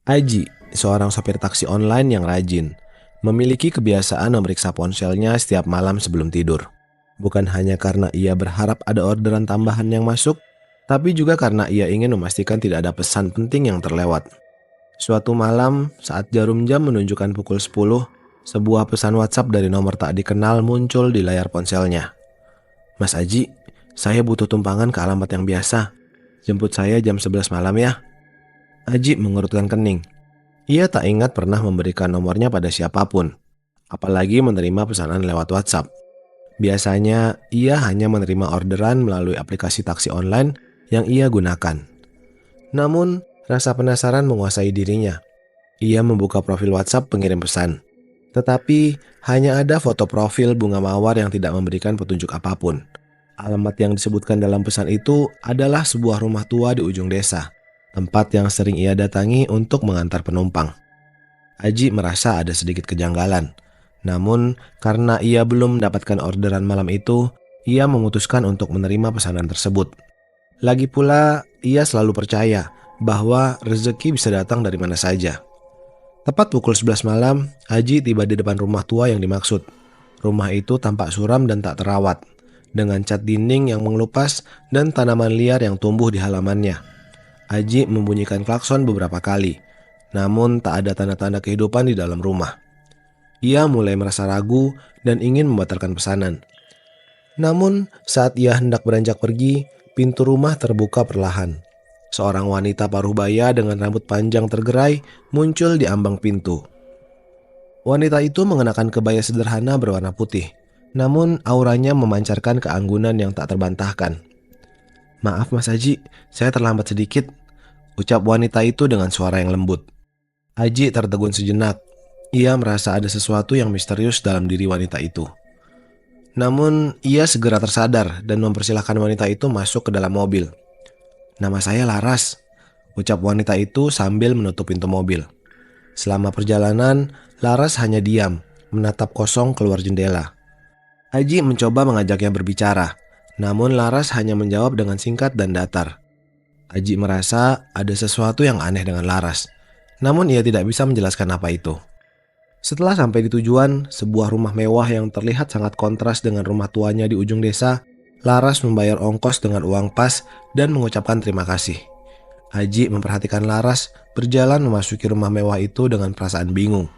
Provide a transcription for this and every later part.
Aji, seorang sopir taksi online yang rajin, memiliki kebiasaan memeriksa ponselnya setiap malam sebelum tidur. Bukan hanya karena ia berharap ada orderan tambahan yang masuk, tapi juga karena ia ingin memastikan tidak ada pesan penting yang terlewat. Suatu malam, saat jarum jam menunjukkan pukul 10, sebuah pesan WhatsApp dari nomor tak dikenal muncul di layar ponselnya. "Mas Aji, saya butuh tumpangan ke alamat yang biasa. Jemput saya jam 11 malam ya." Aji mengerutkan kening. Ia tak ingat pernah memberikan nomornya pada siapapun, apalagi menerima pesanan lewat WhatsApp. Biasanya, ia hanya menerima orderan melalui aplikasi taksi online yang ia gunakan. Namun, rasa penasaran menguasai dirinya. Ia membuka profil WhatsApp pengirim pesan. Tetapi, hanya ada foto profil bunga mawar yang tidak memberikan petunjuk apapun. Alamat yang disebutkan dalam pesan itu adalah sebuah rumah tua di ujung desa, tempat yang sering ia datangi untuk mengantar penumpang. Aji merasa ada sedikit kejanggalan. Namun, karena ia belum mendapatkan orderan malam itu, ia memutuskan untuk menerima pesanan tersebut. Lagi pula, ia selalu percaya bahwa rezeki bisa datang dari mana saja. Tepat pukul 11 malam, Aji tiba di depan rumah tua yang dimaksud. Rumah itu tampak suram dan tak terawat, dengan cat dinding yang mengelupas dan tanaman liar yang tumbuh di halamannya. Aji membunyikan klakson beberapa kali, namun tak ada tanda-tanda kehidupan di dalam rumah. Ia mulai merasa ragu dan ingin membatalkan pesanan. Namun, saat ia hendak beranjak pergi, pintu rumah terbuka perlahan. Seorang wanita paruh baya dengan rambut panjang tergerai muncul di ambang pintu. Wanita itu mengenakan kebaya sederhana berwarna putih, namun auranya memancarkan keanggunan yang tak terbantahkan. "Maaf Mas Aji, saya terlambat sedikit," ucap wanita itu dengan suara yang lembut. Aji tertegun sejenak. Ia merasa ada sesuatu yang misterius dalam diri wanita itu. Namun, ia segera tersadar dan mempersilahkan wanita itu masuk ke dalam mobil. "Nama saya Laras," ucap wanita itu sambil menutup pintu mobil. Selama perjalanan, Laras hanya diam, menatap kosong keluar jendela. Aji mencoba mengajaknya berbicara, namun Laras hanya menjawab dengan singkat dan datar. Aji merasa ada sesuatu yang aneh dengan Laras, namun ia tidak bisa menjelaskan apa itu. Setelah sampai di tujuan, sebuah rumah mewah yang terlihat sangat kontras dengan rumah tuanya di ujung desa, Laras membayar ongkos dengan uang pas dan mengucapkan terima kasih. Aji memperhatikan Laras berjalan memasuki rumah mewah itu dengan perasaan bingung.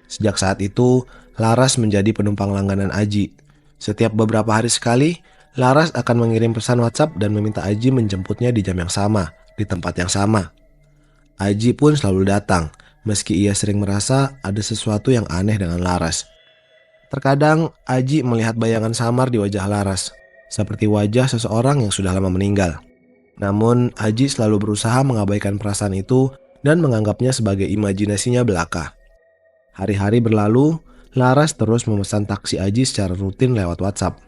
Sejak saat itu, Laras menjadi penumpang langganan Aji. Setiap beberapa hari sekali, Laras akan mengirim pesan WhatsApp dan meminta Aji menjemputnya di jam yang sama, di tempat yang sama. Aji pun selalu datang, meski ia sering merasa ada sesuatu yang aneh dengan Laras. Terkadang, Aji melihat bayangan samar di wajah Laras, seperti wajah seseorang yang sudah lama meninggal. Namun, Aji selalu berusaha mengabaikan perasaan itu dan menganggapnya sebagai imajinasinya belaka. Hari-hari berlalu, Laras terus memesan taksi Aji secara rutin lewat WhatsApp.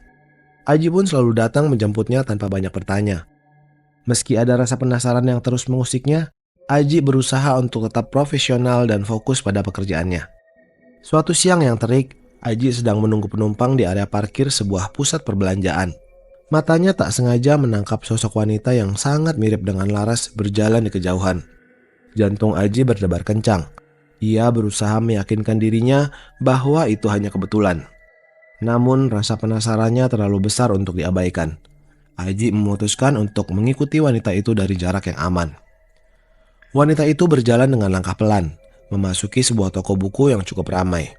Aji pun selalu datang menjemputnya tanpa banyak bertanya. Meski ada rasa penasaran yang terus mengusiknya, Aji berusaha untuk tetap profesional dan fokus pada pekerjaannya. Suatu siang yang terik, Aji sedang menunggu penumpang di area parkir sebuah pusat perbelanjaan. Matanya tak sengaja menangkap sosok wanita yang sangat mirip dengan Laras berjalan di kejauhan. Jantung Aji berdebar kencang. Ia berusaha meyakinkan dirinya bahwa itu hanya kebetulan. Namun rasa penasarannya terlalu besar untuk diabaikan. Aji memutuskan untuk mengikuti wanita itu dari jarak yang aman. Wanita itu berjalan dengan langkah pelan, memasuki sebuah toko buku yang cukup ramai.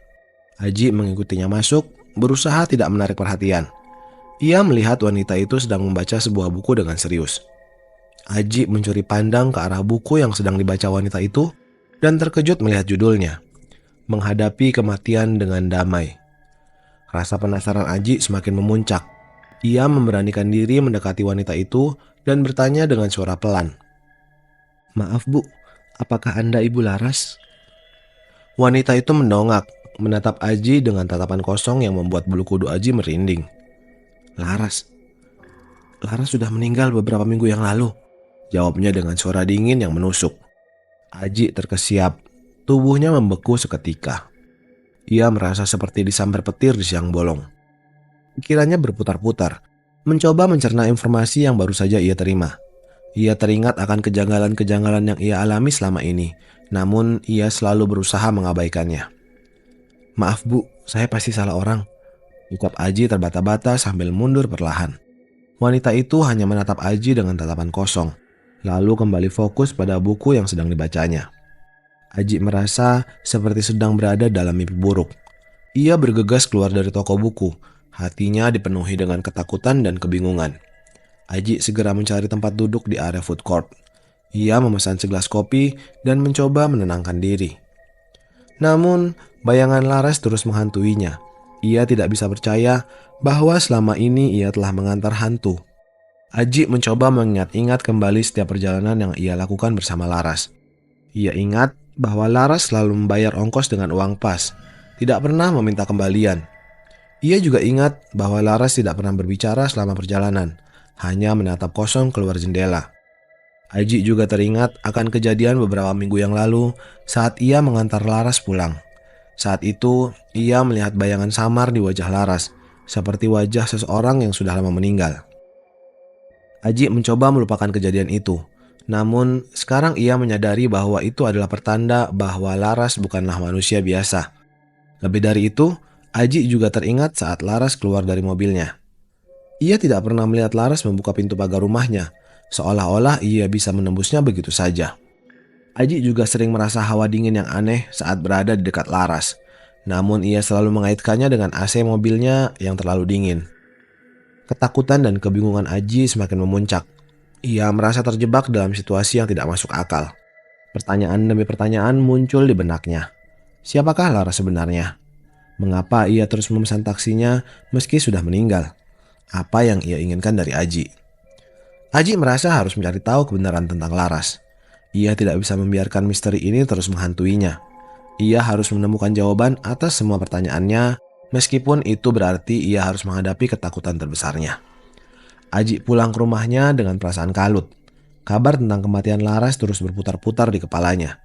Aji mengikutinya masuk, berusaha tidak menarik perhatian. Ia melihat wanita itu sedang membaca sebuah buku dengan serius. Aji mencuri pandang ke arah buku yang sedang dibaca wanita itu dan terkejut melihat judulnya, "Menghadapi Kematian dengan Damai." Rasa penasaran Aji semakin memuncak. Ia memberanikan diri mendekati wanita itu dan bertanya dengan suara pelan, "Maaf Bu, apakah Anda Ibu Laras?" Wanita itu mendongak, menatap Aji dengan tatapan kosong yang membuat bulu kuduk Aji merinding. Laras sudah meninggal beberapa minggu yang lalu," jawabnya dengan suara dingin yang menusuk. Aji terkesiap, tubuhnya membeku seketika. Ia merasa seperti disambar petir di siang bolong. Pikirannya berputar-putar, mencoba mencerna informasi yang baru saja ia terima. Ia teringat akan kejanggalan-kejanggalan yang ia alami selama ini, Namun ia selalu berusaha mengabaikannya. "Maaf Bu, saya pasti salah orang," ucap Aji terbata-bata sambil mundur perlahan. Wanita itu hanya menatap Aji dengan tatapan kosong, lalu kembali fokus pada buku yang sedang dibacanya. Aji merasa seperti sedang berada dalam mimpi buruk. Ia bergegas keluar dari toko buku, hatinya dipenuhi dengan ketakutan dan kebingungan. Aji segera mencari tempat duduk di area food court. Ia memesan segelas kopi dan mencoba menenangkan diri. Namun, bayangan Laras terus menghantuinya. Ia tidak bisa percaya bahwa selama ini ia telah mengantar hantu. Aji mencoba mengingat-ingat kembali setiap perjalanan yang ia lakukan bersama Laras. Ia ingat bahwa Laras selalu membayar ongkos dengan uang pas, tidak pernah meminta kembalian. Ia juga ingat bahwa Laras tidak pernah berbicara selama perjalanan, hanya menatap kosong keluar jendela. Aji juga teringat akan kejadian beberapa minggu yang lalu saat ia mengantar Laras pulang. Saat itu, ia melihat bayangan samar di wajah Laras, seperti wajah seseorang yang sudah lama meninggal. Aji mencoba melupakan kejadian itu, namun sekarang ia menyadari bahwa itu adalah pertanda bahwa Laras bukanlah manusia biasa. Lebih dari itu, Aji juga teringat saat Laras keluar dari mobilnya. Ia tidak pernah melihat Laras membuka pintu pagar rumahnya, seolah-olah ia bisa menembusnya begitu saja. Aji juga sering merasa hawa dingin yang aneh saat berada di dekat Laras. Namun ia selalu mengaitkannya dengan AC mobilnya yang terlalu dingin. Ketakutan dan kebingungan Aji semakin memuncak. Ia merasa terjebak dalam situasi yang tidak masuk akal. Pertanyaan demi pertanyaan muncul di benaknya. Siapakah Laras sebenarnya? Mengapa ia terus memesan taksinya meski sudah meninggal? Apa yang ia inginkan dari Aji? Aji merasa harus mencari tahu kebenaran tentang Laras. Ia tidak bisa membiarkan misteri ini terus menghantuinya. Ia harus menemukan jawaban atas semua pertanyaannya, meskipun itu berarti ia harus menghadapi ketakutan terbesarnya. Aji pulang ke rumahnya dengan perasaan kalut. Kabar tentang kematian Laras terus berputar-putar di kepalanya.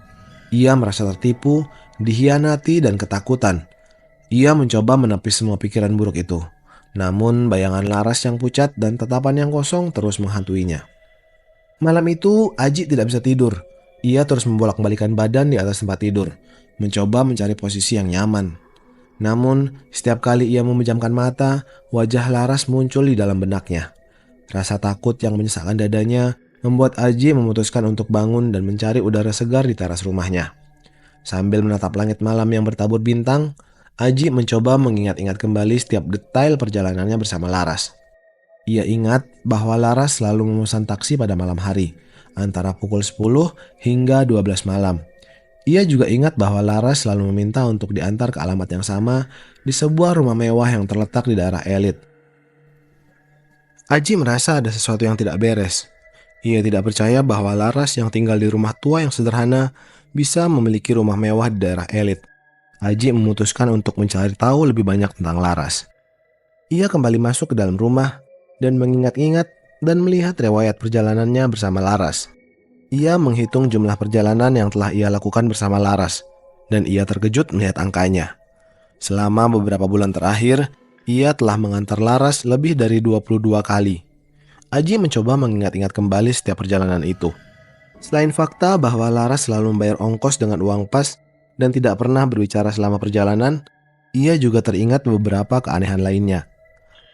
Ia merasa tertipu, dikhianati, dan ketakutan. Ia mencoba menepis semua pikiran buruk itu. Namun bayangan Laras yang pucat dan tatapan yang kosong terus menghantuinya. Malam itu Aji tidak bisa tidur. Ia terus membolak-balikan badan di atas tempat tidur, mencoba mencari posisi yang nyaman. Namun setiap kali ia memejamkan mata, wajah Laras muncul di dalam benaknya. Rasa takut yang menyesakkan dadanya membuat Aji memutuskan untuk bangun dan mencari udara segar di teras rumahnya. Sambil menatap langit malam yang bertabur bintang, Aji mencoba mengingat-ingat kembali setiap detail perjalanannya bersama Laras. Ia ingat bahwa Laras selalu memesan taksi pada malam hari, antara pukul 10 hingga 12 malam. Ia juga ingat bahwa Laras selalu meminta untuk diantar ke alamat yang sama di sebuah rumah mewah yang terletak di daerah elit. Aji merasa ada sesuatu yang tidak beres. Ia tidak percaya bahwa Laras yang tinggal di rumah tua yang sederhana bisa memiliki rumah mewah di daerah elit. Aji memutuskan untuk mencari tahu lebih banyak tentang Laras. Ia kembali masuk ke dalam rumah dan mengingat-ingat dan melihat riwayat perjalanannya bersama Laras. Ia menghitung jumlah perjalanan yang telah ia lakukan bersama Laras, dan ia terkejut melihat angkanya. Selama beberapa bulan terakhir, ia telah mengantar Laras lebih dari 22 kali. Aji mencoba mengingat-ingat kembali setiap perjalanan itu. Selain fakta bahwa Laras selalu membayar ongkos dengan uang pas dan tidak pernah berbicara selama perjalanan, ia juga teringat beberapa keanehan lainnya.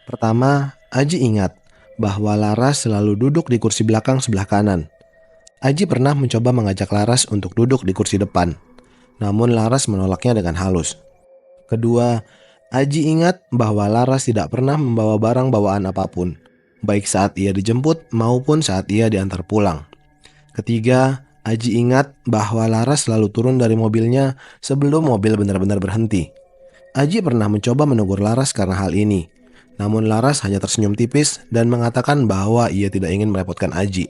Pertama, Aji ingat bahwa Laras selalu duduk di kursi belakang sebelah kanan. Aji pernah mencoba mengajak Laras untuk duduk di kursi depan, namun Laras menolaknya dengan halus. Kedua, Aji ingat bahwa Laras tidak pernah membawa barang bawaan apapun, baik saat ia dijemput maupun saat ia diantar pulang. Ketiga, Aji ingat bahwa Laras selalu turun dari mobilnya sebelum mobil benar-benar berhenti. Aji pernah mencoba menegur Laras karena hal ini. Namun Laras hanya tersenyum tipis dan mengatakan bahwa ia tidak ingin merepotkan Aji.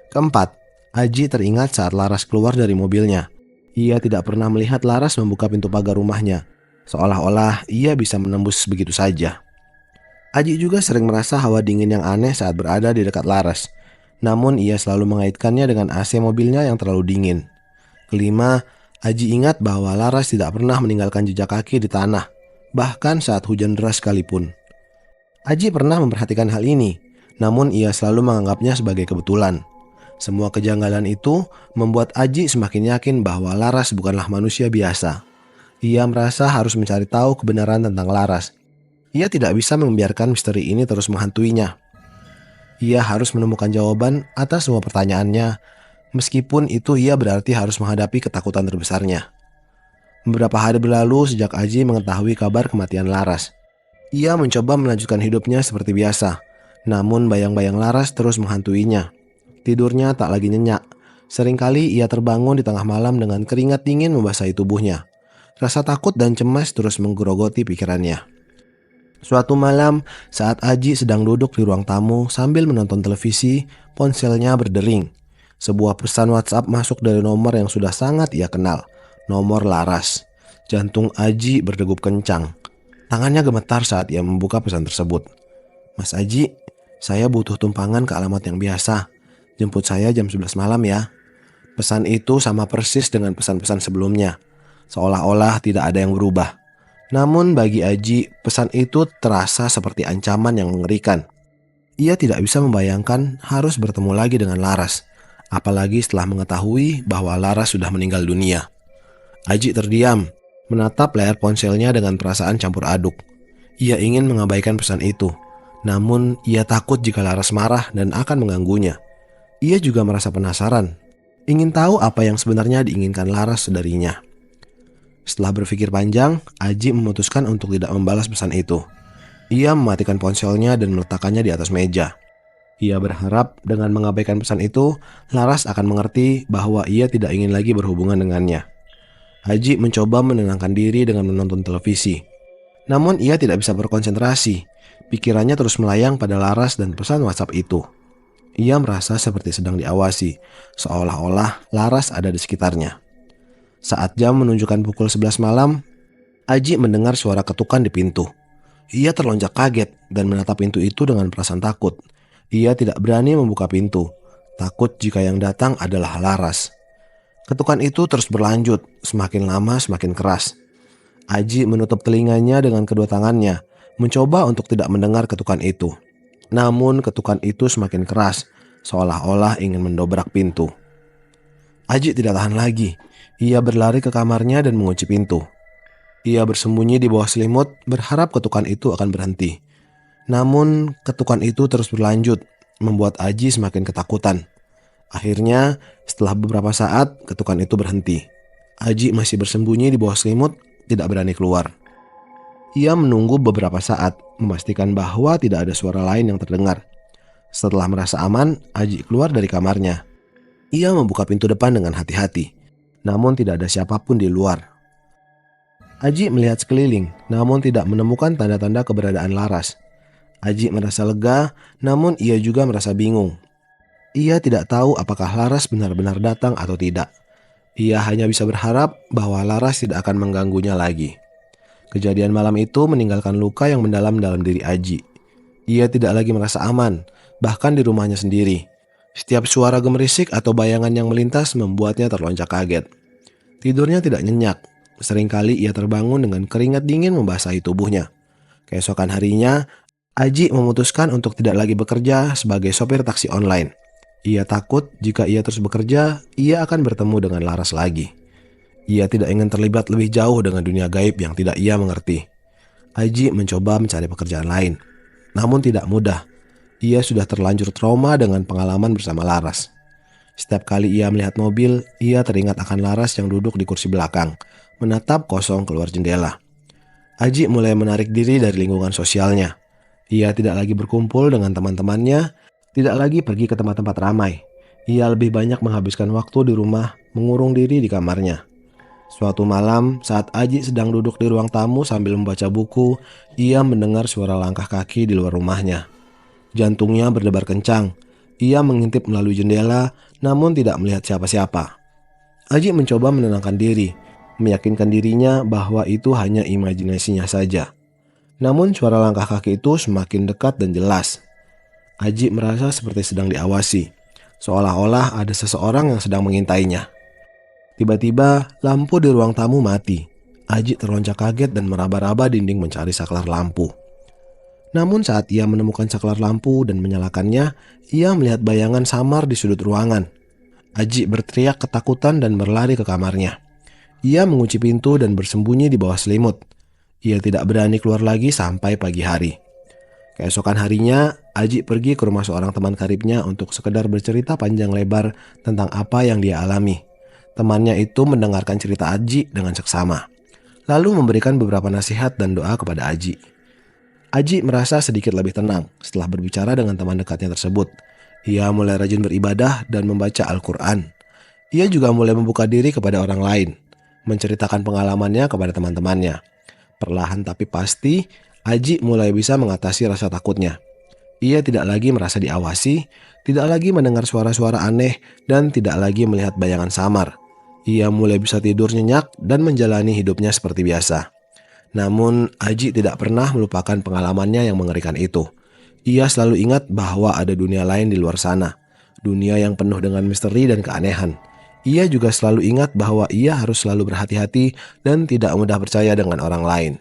Keempat, Aji teringat saat Laras keluar dari mobilnya. Ia tidak pernah melihat Laras membuka pintu pagar rumahnya, seolah-olah ia bisa menembus begitu saja. Aji juga sering merasa hawa dingin yang aneh saat berada di dekat Laras. Namun ia selalu mengaitkannya dengan AC mobilnya yang terlalu dingin. Kelima, Aji ingat bahwa Laras tidak pernah meninggalkan jejak kaki di tanah, bahkan saat hujan deras sekalipun. Aji pernah memperhatikan hal ini, namun ia selalu menganggapnya sebagai kebetulan. Semua kejanggalan itu membuat Aji semakin yakin bahwa Laras bukanlah manusia biasa. Ia merasa harus mencari tahu kebenaran tentang Laras. Ia tidak bisa membiarkan misteri ini terus menghantuinya. Ia harus menemukan jawaban atas semua pertanyaannya, meskipun itu ia berarti harus menghadapi ketakutan terbesarnya. Beberapa hari berlalu sejak Aji mengetahui kabar kematian Laras. Ia mencoba melanjutkan hidupnya seperti biasa, namun bayang-bayang Laras terus menghantuinya. Tidurnya tak lagi nyenyak. Seringkali ia terbangun di tengah malam dengan keringat dingin membasahi tubuhnya. Rasa takut dan cemas terus menggerogoti pikirannya. Suatu malam, saat Aji sedang duduk di ruang tamu sambil menonton televisi, ponselnya berdering. Sebuah pesan WhatsApp masuk dari nomor yang sudah sangat ia kenal. Nomor Laras. Jantung Aji berdegup kencang. Tangannya gemetar saat ia membuka pesan tersebut. "Mas Aji, saya butuh tumpangan ke alamat yang biasa. Jemput saya jam 11 malam ya." Pesan itu sama persis dengan pesan-pesan sebelumnya. Seolah-olah tidak ada yang berubah. Namun bagi Aji, pesan itu terasa seperti ancaman yang mengerikan. Ia tidak bisa membayangkan harus bertemu lagi dengan Laras. Apalagi setelah mengetahui bahwa Laras sudah meninggal dunia. Aji terdiam, menatap layar ponselnya dengan perasaan campur aduk. Ia ingin mengabaikan pesan itu. Namun ia takut jika Laras marah dan akan mengganggunya. Ia juga merasa penasaran, ingin tahu apa yang sebenarnya diinginkan Laras darinya. Setelah berpikir panjang, Aji memutuskan untuk tidak membalas pesan itu. Ia mematikan ponselnya dan meletakkannya di atas meja. Ia berharap dengan mengabaikan pesan itu, Laras akan mengerti bahwa ia tidak ingin lagi berhubungan dengannya. Aji mencoba menenangkan diri dengan menonton televisi. Namun ia tidak bisa berkonsentrasi. Pikirannya terus melayang pada Laras dan pesan WhatsApp itu. Ia merasa seperti sedang diawasi, seolah-olah Laras ada di sekitarnya. Saat jam menunjukkan pukul 11 malam, Aji mendengar suara ketukan di pintu. Ia terlonjak kaget dan menatap pintu itu dengan perasaan takut. Ia tidak berani membuka pintu, takut jika yang datang adalah Laras. Ketukan itu terus berlanjut, semakin lama semakin keras. Aji menutup telinganya dengan kedua tangannya, mencoba untuk tidak mendengar ketukan itu. Namun ketukan itu semakin keras, seolah-olah ingin mendobrak pintu. Aji tidak tahan lagi. Ia berlari ke kamarnya dan mengunci pintu. Ia bersembunyi di bawah selimut, berharap ketukan itu akan berhenti. Namun ketukan itu terus berlanjut, membuat Aji semakin ketakutan. Akhirnya, setelah beberapa saat, ketukan itu berhenti. Aji masih bersembunyi di bawah selimut, tidak berani keluar. Ia menunggu beberapa saat, memastikan bahwa tidak ada suara lain yang terdengar. Setelah merasa aman, Aji keluar dari kamarnya. Ia membuka pintu depan dengan hati-hati, namun tidak ada siapapun di luar. Aji melihat sekeliling, namun tidak menemukan tanda-tanda keberadaan Laras. Aji merasa lega, namun ia juga merasa bingung. Ia tidak tahu apakah Laras benar-benar datang atau tidak. Ia hanya bisa berharap bahwa Laras tidak akan mengganggunya lagi. Kejadian malam itu meninggalkan luka yang mendalam dalam diri Aji. Ia tidak lagi merasa aman, bahkan di rumahnya sendiri. Setiap suara gemerisik atau bayangan yang melintas membuatnya terlonjak kaget. Tidurnya tidak nyenyak. Seringkali ia terbangun dengan keringat dingin membasahi tubuhnya. Keesokan harinya, Aji memutuskan untuk tidak lagi bekerja sebagai sopir taksi online. Ia takut jika ia terus bekerja, ia akan bertemu dengan Laras lagi. Ia tidak ingin terlibat lebih jauh dengan dunia gaib yang tidak ia mengerti. Aji mencoba mencari pekerjaan lain, namun tidak mudah. Ia sudah terlanjur trauma dengan pengalaman bersama Laras. Setiap kali ia melihat mobil, ia teringat akan Laras yang duduk di kursi belakang, menatap kosong keluar jendela. Aji mulai menarik diri dari lingkungan sosialnya. Ia tidak lagi berkumpul dengan teman-temannya, tidak lagi pergi ke tempat-tempat ramai. Ia lebih banyak menghabiskan waktu di rumah, mengurung diri di kamarnya. Suatu malam, saat Aji sedang duduk di ruang tamu sambil membaca buku, ia mendengar suara langkah kaki di luar rumahnya. Jantungnya berdebar kencang. Ia mengintip melalui jendela, namun tidak melihat siapa-siapa. Aji mencoba menenangkan diri, meyakinkan dirinya bahwa itu hanya imajinasinya saja. Namun suara langkah kaki itu semakin dekat dan jelas. Aji merasa seperti sedang diawasi, seolah-olah ada seseorang yang sedang mengintainya. Tiba-tiba, lampu di ruang tamu mati. Aji terlonjak kaget dan meraba-raba dinding mencari saklar lampu. Namun saat ia menemukan saklar lampu dan menyalakannya, ia melihat bayangan samar di sudut ruangan. Aji berteriak ketakutan dan berlari ke kamarnya. Ia mengunci pintu dan bersembunyi di bawah selimut. Ia tidak berani keluar lagi sampai pagi hari. Keesokan harinya, Aji pergi ke rumah seorang teman karibnya untuk sekedar bercerita panjang lebar tentang apa yang dia alami. Temannya itu mendengarkan cerita Aji dengan seksama, lalu memberikan beberapa nasihat dan doa kepada Aji. Aji merasa sedikit lebih tenang setelah berbicara dengan teman dekatnya tersebut. Ia mulai rajin beribadah dan membaca Al-Quran. Ia juga mulai membuka diri kepada orang lain, menceritakan pengalamannya kepada teman-temannya. Perlahan tapi pasti, Aji mulai bisa mengatasi rasa takutnya. Ia tidak lagi merasa diawasi, tidak lagi mendengar suara-suara aneh, dan tidak lagi melihat bayangan samar. Ia mulai bisa tidur nyenyak dan menjalani hidupnya seperti biasa. Namun, Aji tidak pernah melupakan pengalamannya yang mengerikan itu. Ia selalu ingat bahwa ada dunia lain di luar sana, dunia yang penuh dengan misteri dan keanehan. Ia juga selalu ingat bahwa ia harus selalu berhati-hati dan tidak mudah percaya dengan orang lain.